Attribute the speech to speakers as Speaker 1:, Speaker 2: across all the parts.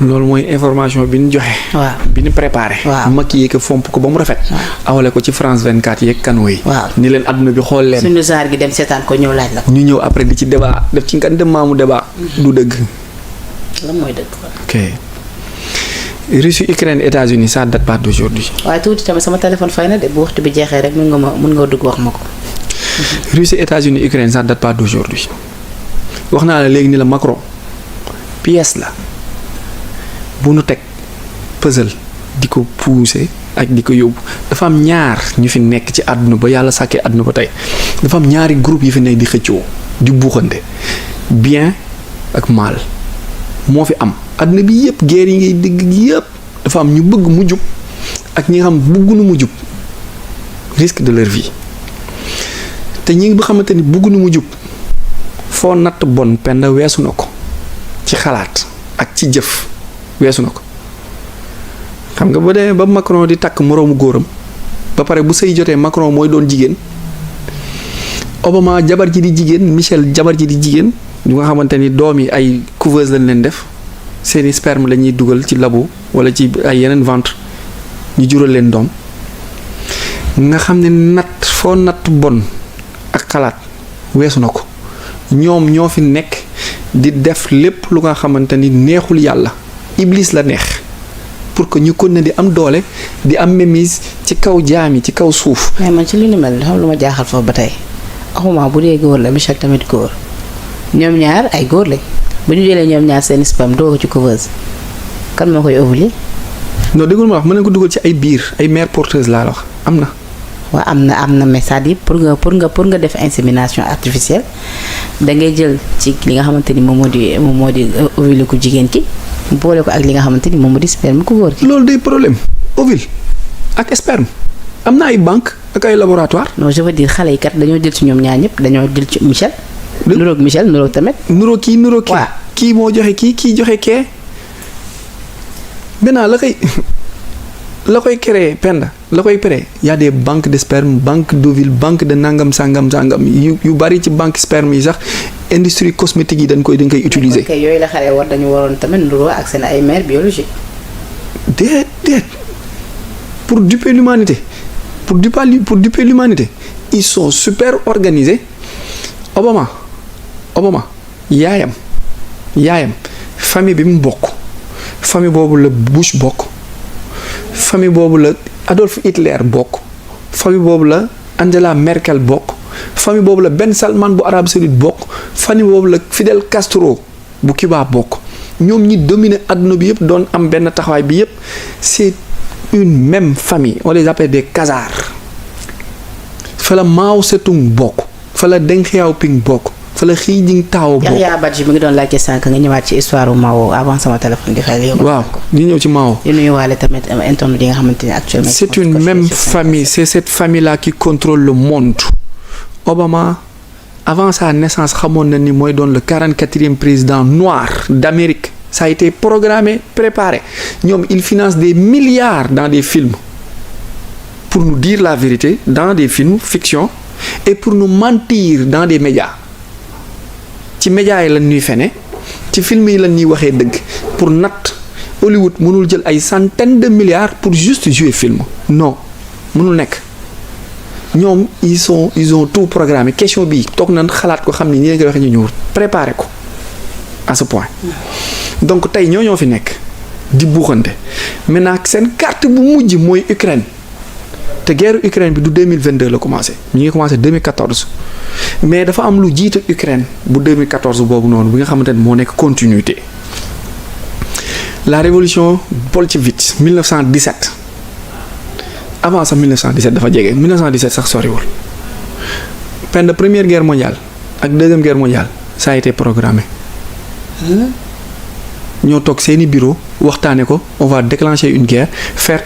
Speaker 1: loolu mooy information bi ñu joxe.
Speaker 2: waaw
Speaker 1: bi ñu préparé.
Speaker 2: waaw
Speaker 1: maquillé ko fomp ko ba mu rafet. awale ko ci France 24 yeeg canaux yi.
Speaker 2: waaw
Speaker 1: ni leen àdduna bi xool leen.
Speaker 2: suñu genre gi dem seetaan ko ñëw laaj la ko.
Speaker 1: ñu ñëw après di ci débat def ci nga dem maamu débat. du dëgg.
Speaker 2: lan mooy dëgg.
Speaker 1: ok Russie Ukraine États-Unis ça date pas d'aujourd'hui.
Speaker 2: waaye tuuti tamit sama téléphone fay na de bu waxtu bi jeexee rek mun nga dugg wax ma ko.
Speaker 1: Russie États-Unis Ukraine ça date pas d'aujourd'hui wax naa la léegi ni la Macron pièce la bu nu teg puzzle di ko pousser ak di ko yóbbu dafa am ñaar ñu fi nekk ci àdduna ba yàlla sàkkee àdduna ba tey dafa am ñaari groupe yi fi nekk di xëccoo di buuxante bien ak mal moo fi am àdduna bi yëpp guerre yi ngay dégg yëpp dafa am ñu bëgg mu jub ak ñi nga xam bëgguñu mu jub risque de leur vie te ñi nga xamante ni bëgguñu mu jub foo natt bon penda weesu na ko ci xalaat ak ci jëf weesu na ko xam nga ba demee ba Macron di takk moroomu góoram ba pare bu sëy jotee Macron mooy doon jigéen Obama jabar ji di jigéen Michel jabar ji di jigéen ñu nga xamante ni doom yi ay couveuse lañ leen def seeni sperme la ñuy dugal ci labo wala ci ay yeneen ventre ñu jural leen doom nga xam ne natt foo natt bon ak xalaat weesu na ko ñoom ñoo fi nekk di def lépp lu nga xamante ni neexul yàlla iblis la neex pour que ñu kon ne di am doole di am mémise ci kaw jaam yi ci kaw suuf.
Speaker 2: mais man ci li ni mel xam lu ma jaaxal foofu ba tey axuma bu dee góor la Michel tamit góor ñoom ñaar ay góor lañ bu ñu jëlee ñoom ñaar seen sperme doo ko ci couveuse kan moo koy ovuler.
Speaker 1: non déggul ma wax mën nañ ko dugal ci ay biir ay mères porteuses laa la wax am na.
Speaker 2: waaw am na mais c'est-à-dire pour nga def insémination artificielle da ngay jël ci li nga xamante ni moom moo di ovule ku jigéen ki boole ko ak li nga xamante ni moom moo di sperme ku góor ki.
Speaker 1: loolu day problème ovule ak sperme am na ay banque ak ay laboratoire.
Speaker 2: non je veux dire xale yi kat dañoo jël ci ñoom ñaar ñëpp dañoo jël ci Michel. nuroog Michel nuroog tamit. nuroog kii.
Speaker 1: waaw kii moo joxe kii joxe kee. maintenant la koy créer penda la koy créer y a des banques de sperme banque d'ovule banque de nangam sangam yu bari ci banque sperme yi sax industrie cosmétique yi dañ koy utiliser.
Speaker 2: ok yooyu la xale dañu waroon tamit nuroo ak seen ay mère biologique.
Speaker 1: déet pour duper l'humanité pour duper l'humanité ils sont super organisés. Obama yaayam famille bi mu bokk famille boobu la Bush bokk. famille boobu la Adolf Hitler bokk famille boobu la Angela Merkel bokk famille boobu la Ben Salman bu Arabie Saoudite bokk famille boobu la Fidel Castro bu Cuba bokk ñoom ñi dominer adduna bi yëpp doon am benn taxawaay bi yëpp c'est une même famille on les appelle des Khazars fa la Mao Tse-tung bokk fa la Deng Xiaoping bokk fa la Xi Jintao bokk.
Speaker 2: Yahya Badji mi ngi doon laajte sànq nga ñëwaat ci histoire Mao avant sama téléphone di fay.
Speaker 1: waaw ñu ñëw ci Mao.
Speaker 2: di nuyuwaale tamit internet yi nga xamante ne actuellement.
Speaker 1: c'est une même famille c'est cette famille là qui contrôle le monde. Obama avant sa naissance xamoon na ni mooy doon le 44e président noir d'Amérique. Ça a été programmé préparé ñoom il finance des milliards dans des films pour nous dire la vérité dans des films fiction et pour nous mentir dans des médias. ci médias yi lan ñuy fene ci film yi lan ñuy waxee dëgg pour natt Hollywood mënul jël ay centaines de milliards pour juste jouer film non mënul nekk ñoom ils ont tout programmé question bi toog nañ xalaat ko xam ni ñi nga waxee ñu ñëw préparer ko à ce point donc tey ñoo fi nekk di buuxante maintenant seen carte bu mujj mooy Ukraine te guerre Ukraine bi du 2022 la commencé ñu ngi commencé 2014 mais dafa am lu jiitu Ukraine bu 2014 boobu noonu bi nga xamante ne moo nekk continuité la révolution bolchevique 1917 avant sax 1917 dafa jege 1917 sax soriwul pendant la première guerre mondiale ak deuxième guerre mondiale ça a été programmé ñoo toog seeni bureau waxtaane ko on va déclencher une guerre faire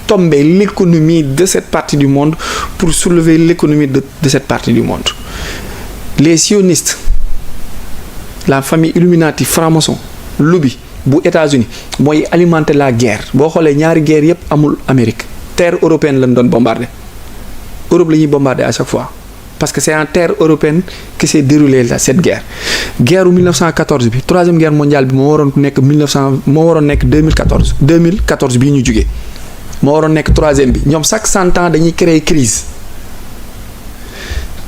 Speaker 1: tomber l'économie de cette partie du monde pour soulever l'économie de cette partie du monde. Les sionistes, la famille Illuminati franc-maçon lobby bu États-Unis mooy alimenter la guerre boo xoolee ñaari guerre yépp amul Amérique terre européenne lañ doon bombarder Europe la ñuy bombarder à chaque fois parce que c'est en terre européenne que s'est déroulée cette guerre. Guerre 1914 bi troisième guerre mondiale bi moo waroon nekk 2014 bii ñu jugee moo waroon nekk troisième bi ñoom chaque 100 ans dañuy créer crise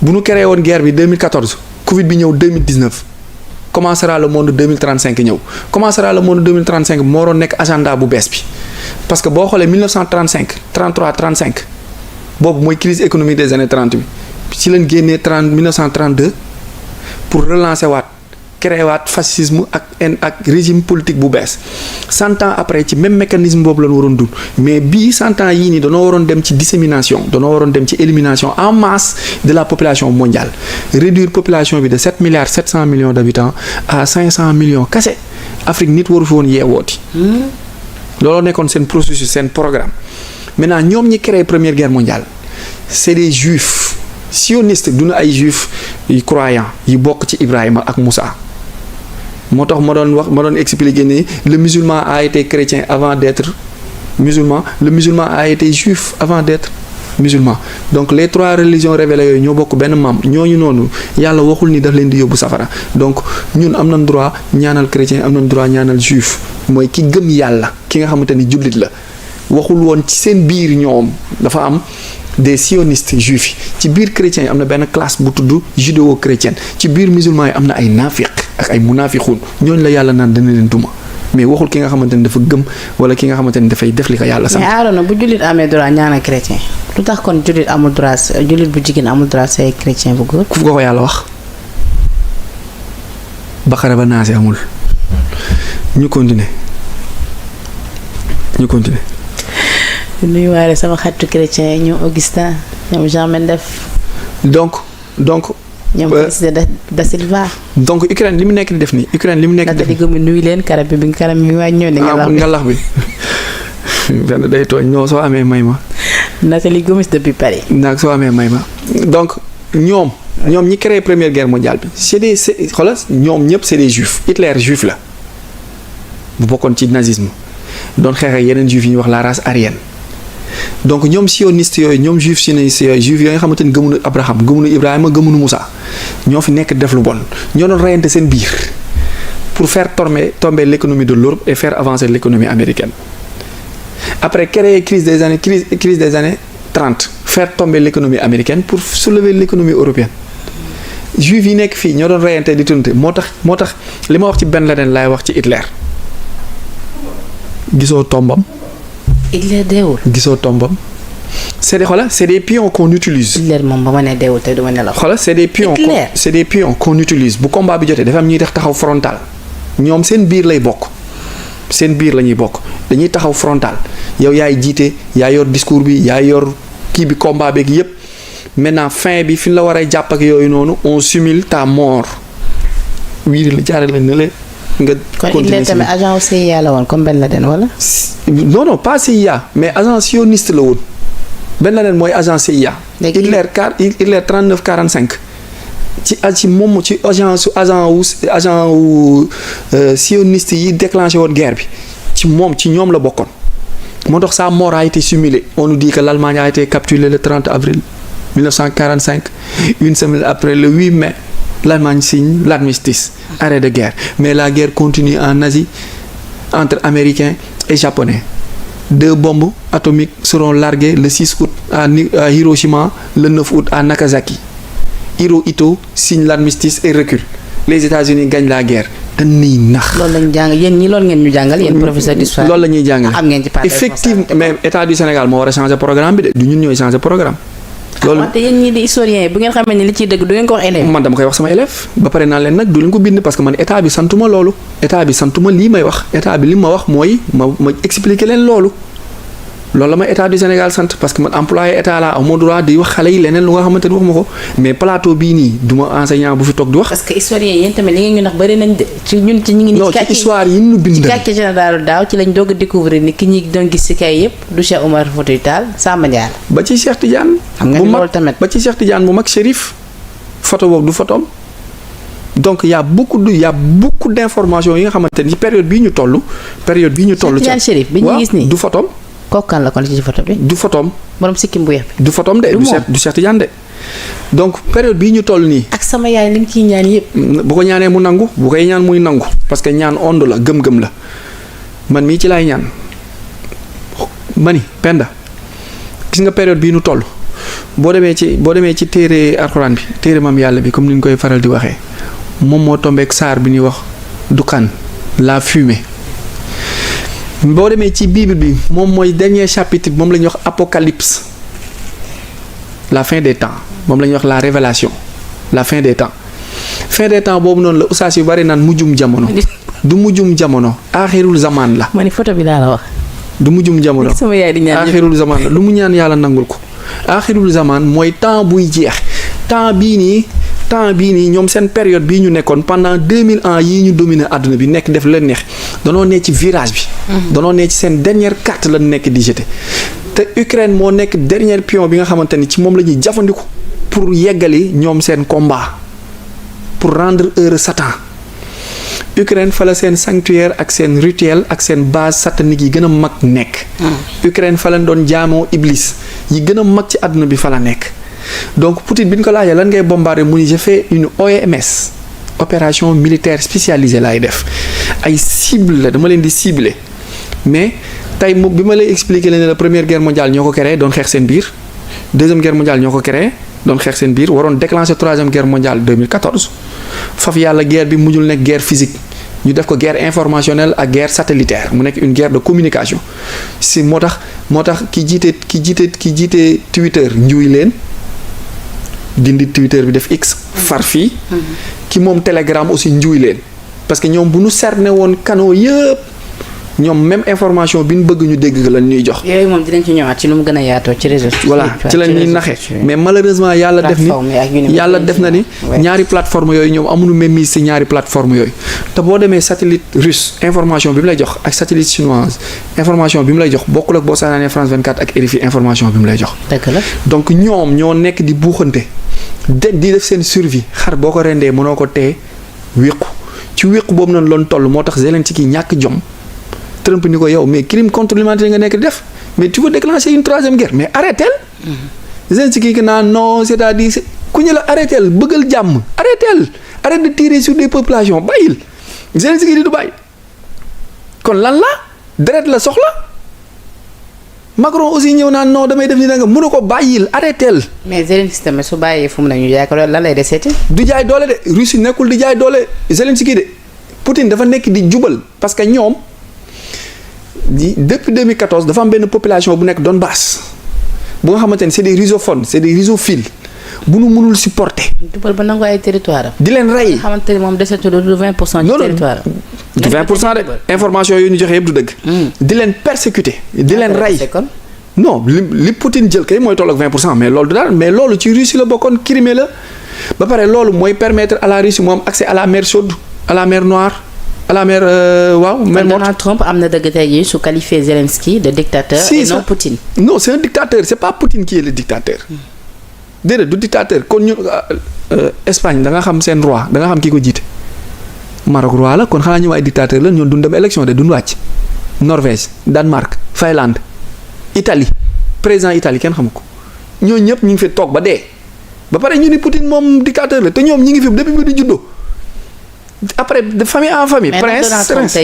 Speaker 1: bu ñu créé woon guerre bi 2014 Covid bi ñëw 2019 commencera le monde 2035 ñëw commencera le monde 2035 moo waroon nekk agenda bu bees bi parce que boo xoolee 1935 33 35 boobu mooy crise économique des années 30 bi ci leen génnee 1932 pour relancer waat créer waat fascisme ak régime politique bu bees 100 ans après ci même mécanisme boobu lañu waroon dund mais bii 100 ans yii nii danoo waroon dem ci dissémination danoo waroon dem ci élimination en masse de la population mondiale réduire population bi de 7 milliards 700 millions d'habitants à 500 millions kese Afrique nit waru fi woon yeewooti looloo nekkoon seen processus seen programme maintenant ñoom ñi créé première guerre mondiale c'est des juifs sionistes duna ay juifs yu croyants yi bokk ci Ibrahima ak Moussa moo tax ma doon expliquer ni le musulman a été chrétien avant d'être musulman le musulman a été juif avant d'être musulman donc les trois religions révélées yooyu ñoo bokk benn maam ñooñu noonu yàlla waxul ni daf leen di yóbbu safara donc ñun am nañ droit ñaanal chrétien am nañ droit ñaanal juif mooy ki gëm yàlla ki nga xamante ni jullit la waxul woon ci seen biir ñoom dafa am des sionistes juifs yi ci biir chrétiens yi am na benn classe bu tudd judéo-chrétienne ci biir musulmans yi am na ay naafiq ak ay munaafiquun ñooñu la yàlla naan dana leen duma mais waxul ki nga xamante ni dafa gëm wala ki nga xamante ni dafay def li ko yàlla sant.
Speaker 2: mais Arona bu jullit amee droit ñaanal chrétien lu tax kon jullit amul droit jullit bu jigéen amul droit say chrétien bu góor.
Speaker 1: ku ko yàlla wax Baqara ba Naasi amul ñu continuer.
Speaker 2: nuyu waale sama xaritu chrétien yi ñoom Augustin ñoom Jean Mendef.
Speaker 1: donc.
Speaker 2: ñoom da Silva.
Speaker 1: donc Ukraine li mu nekk di def nii Ukraine li mu nekk di def nii.
Speaker 2: Nathalie nuyu leen karam bi waaj ñëw ne.
Speaker 1: ngalax bi benn day tooñ non soo amee may ma.
Speaker 2: Nathalie Gomis depuis Paris.
Speaker 1: nag soo amee may ma donc ñoom ñi créé première guerre mondiale bi xoolal ñoom ñëpp c'est des juifs Hitler juif la bu bokkoon ci nazisme doon xeex ak yeneen juifs yi ñuy wax la race aryenne. donc ñoom sionistes yooyu ñoom juif sionistes yooyu juif yooyu nga xamante ni gëmuñu Abraham gëmuñu Ibrahima gëmuñu Moussa ñoo fi nekk def lu bon ñoo doon reyante seen biir pour faire tomber l'économie de l'Europe et faire avancer l'économie américaine après créer crise des années 30 faire tomber l'économie américaine pour soulever l'économie européenne juif yi nekk fii ñoo doon reyante di tunte moo tax li ma wax ci Ben Laden laay wax ci Hitler gisoo tombam.
Speaker 2: Hitler deewul.
Speaker 1: gisoo tombam c'est des pions qu'on utilise.
Speaker 2: Hitler moom ba ma ne deewul tey du ma nelaw.
Speaker 1: c'est des pions qu'on utilise bu combat bi jotee dafa am ñuy taxaw frontal ñoom seen biir lay bokk seen biir la ñuy bokk dañuy taxaw frontal yow yaay jiite yaa yor discours bi yaa yor kii bi combat beeg yépp maintenant fin bi fi la war a jàpp ak yooyu noonu on simule ta mort wiiri la jaarale na la. nga
Speaker 2: kon Hitler tamit agent CIA la woon comme Ben Laden wala.
Speaker 1: non pas CIA mais agent sioniste la woon Ben Laden mooy agent CIA. Hitler 39 45 ci moom ci agent wu sioniste yi déclenché woon guerre bi ci ñoom la bokkoon moo tax sa mort a été simulée on nous dit que l'Allemagne a été capturée le 30 avril 1945 une semaine après le 8 mai. L'Allemagne signe l'armistice, arrêt de guerre. Mais la guerre continue en Asie entre Américains et Japonais. 2 bombes atomiques seront larguées le 6 août à Hiroshima, le 9 août à Nagasaki. Hirohito signe l'armistice et recule. Les États-Unis gagnent la guerre. dañuy nax.
Speaker 2: loolu lañu jàng yéen ñi loolu ngeen ñu jàngal yéen professeur d'histoire.
Speaker 1: loolu la ñuy jàngal
Speaker 2: am ngeen ci part
Speaker 1: effectivement mais état du Sénégal moo war a changer programme bi de du ñun ñooy changer programme. loolu
Speaker 2: te yéen ñii di historien yi bu ngeen xamee ne li ciy dëgg du ngeen ko wax élève.
Speaker 1: man dama koy wax sama élève ba pare naa leen nag du leen ko bind parce que man état bi santuma loolu état bi santuma lii may wax état bi li ma wax mooy ma expliquer leen loolu la ma état du Sénégal sant parce que man employé état laa amoo droit di wax xale yi leneen lu nga xamante ni wax ma ko mais plateau bii nii du ma enseignant bu fi toog di wax.
Speaker 2: parce que historien yéen tamit li ngeen ñu nax bëri nañ de ci ñun ci ñu ngi.
Speaker 1: non ci histoire yi ñu bind.
Speaker 2: ci quartier général daaw ci lañ doog a découvrir ni ki ñi doon gis ci kay yëpp du Cheikh Oumar Foutiyou Tall Samba Ndiaye.
Speaker 1: ba ci Cheikh Tidiane.
Speaker 2: xam nga ni loolu tamit
Speaker 1: ba ci Cheikh Tidiane bu mag Chérif photo boobu du photom donc y a beaucoup d'informations yi nga xamante ni période bii ñu toll.
Speaker 2: Cheikh Tidiane Chérif bi ñu gis nii
Speaker 1: du photom
Speaker 2: kooku kan la kon ci photo bi.
Speaker 1: du photom
Speaker 2: borom sikkim bu yeex bi.
Speaker 1: du photom de du Cheikh Tidiane de donc période bii ñu toll nii.
Speaker 2: ak sama yaay li mu ciy ñaan yëpp.
Speaker 1: bu ko ñaanee mu nangu bu koy ñaan muy nangu parce que ñaan ond la gëm-gëm la man mii ci laay ñaan mani Penda gis nga période bii ñu toll boo demee ci téere alxuraan bi téere maam yàlla bi comme ni ñu koy faral di waxee moom moo tombeek saar bi ñuy wax dukaan la fumée boo demee ci bible bi moom mooy dernier chapitre bi moom la ñuy wax apocalypse la fin des temps moom la ñuy wax la révélation la fin des temps boobu noonu la ustaas yu bari naan mujjum jamono du mujjum jamono aaxirul zamaan la.
Speaker 2: ma ni photo bi laa la wax.
Speaker 1: du mujjum jamono
Speaker 2: sama yaay di ñaan
Speaker 1: aaxirul zamaan la lu mu ñaan yàlla nangul ko aaxirul zamaan mooy temps buy jeex temps bii nii ñoom seen période bii ñu nekkoon pendant 2000 ans yii ñu dominer àdduna bi nekk def leen neex danoo ne ci virage bi. danoo ne ci seen dernière carte la nekk di jeter te Ukraine moo nekk dernier pion bi nga xamante ni ci moom la ñuy jafandiku pour yeggali ñoom seen combat pour rendre heureux Satan Ukraine fa la seen sanctuaire ak seen rituel ak seen base satanique yi gën a mag nekk. Ukraine fa lañ doon jaamoo Iblis yi gën a mag ci àdduna bi fa la nekk. donc Poutine bi ñu ko laajee lan ngay bombarder mu ni j'ai fait une OMS opération militaire spécialisée laay def ay cible la dama leen di cibler mais tey moom bi ma lay expliquer leen ne la première guerre mondiale ñoo ko créé doon xeex seen biir deuxième guerre mondiale ñoo ko créé doon xeex seen biir waroon déclencher troisième guerre mondiale 2014 faf yàlla guerre bi mujjul nekk guerre physique ñu def ko guerre informationnelle ak guerre satellitaire mu nekk une guerre de communication si moo tax ki jiite Twitter njuuy leen dindi Twitter bi def X far fii ki moom Telegram aussi njuuy leen parce que ñoom bu ñu cerné woon canaux yëpp ñoom même information bi ñu bëgg ñu dégg lan ñuy jox.
Speaker 2: yooyu moom dinañ ci ñëwaat ci nu mu gën a yaatoo ci réseau.
Speaker 1: voilà ci la ñuy naxe mais malheureusement yàlla def na ni ñaari plateforme yooyu ñoom amuñu même mise ci ñaari plateforme yooyu te boo demee satellite russe information bi mu lay jox ak satellite chinoise information bi mu lay jox bokkul ak boo saanaanee France 24 ak RFI information bi mu lay jox.
Speaker 2: dëgg la
Speaker 1: donc ñoom ñoo nekk di buuxante di def seen survie xar boo ko rendee mënoo ko tee wéqu ci wéqu boobu noonu loon toll moo tax Zelensky ñàkk jom Trump ni ko yow mais crime contre l'humanité nga nekk di def mais tu veux déclencher une troisième guerre mais arrêtez Zelensky ki naan non c'est-à-dire ku ñu la arrêtez bëggal jàmm arrête de tirer sur des populations bàyyil Zelensky di du bàyyi kon lan la deret la soxla Macron aussi ñëw naan non damay def ni da nga mënu ko bàyyil arrêtez.
Speaker 2: mais Zelensky tamit su bàyyee fu mu ne ñu jaay ko lan lay deseeti.
Speaker 1: du jaay doole de Russie nekkul di jaay doole Zelensky de Poutine dafa nekk di jubal parce que ñoom. depuis 2014 dafa am benn population bu nekk Donbass bu nga xamante ni c'est des rusophones c'est des rusophiles bu nu mënul supporter.
Speaker 2: jubal ba nangu ay territoire am.
Speaker 1: di leen rey
Speaker 2: xamante ni moom desetu du 20% ci territoire am.
Speaker 1: du 20% de information yooyu ñu joxe yëpp du dëgg. di leen persécuter di leen rey. non li Poutine jël kay mooy toll ak 20% mais loolu du dara mais loolu ci Russie la bokkoon Crimée la ba pare loolu mooy permettre à la Russie mu am accès à la mer chaude à la mer Noire. à la mer waaw. mer morte
Speaker 2: Donald Trump am na dëgg tey jii su qualifié Zelensky de dictateur. et non Poutine.
Speaker 1: non c'est un dictateur c'est pas Poutine qui est le dictateur. déedéet du dictateur kon ñu Espagne da nga xam seen roi da nga xam kii ko jiite. Maroc roi la kon xanaa ñu ay dictateur la ñoon duñ dem élection de duñ wàcc. Norvège Danemark Finlande Italie président Italie kenn xamu ko ñooñu ñëpp ñu ngi fi toog ba dee ba pare ñu ni Poutine moom dictateur la te ñoom ñi ngi fi depuis bi di juddoo. après de famille en famille. prince